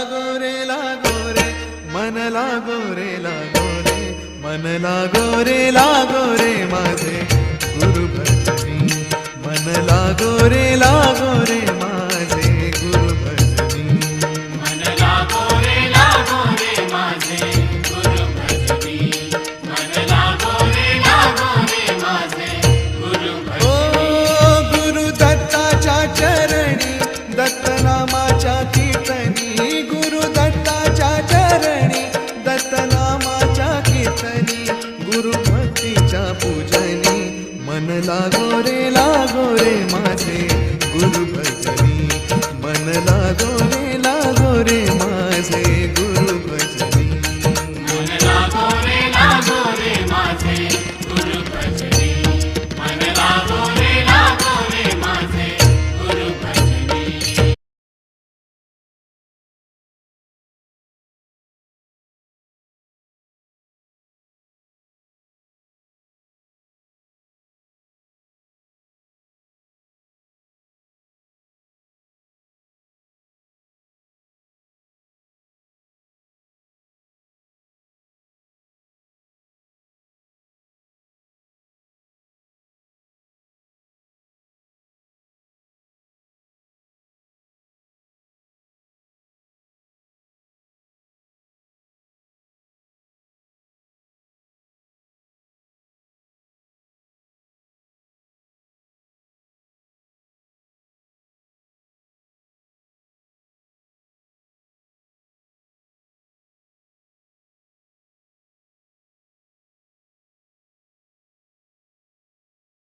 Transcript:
लागो रे मन लागो रे मन लागो रे माझे गुरु भजनी मन लागो रे माझे गुरु भजनी मन लागो रे माझे गुरु भजनी मन लागो रे माझे गुरु भजनी ओ गुरु दत्ताच्या चरणी दत्तनामाच्या कीर्तनी गुरु दत्ताच्या चरणी दत्तनामाच्या कीर्तनी गुरु भक्तीच्या पूजनी मन लागो रे माझे गुरु भजनी मन लागो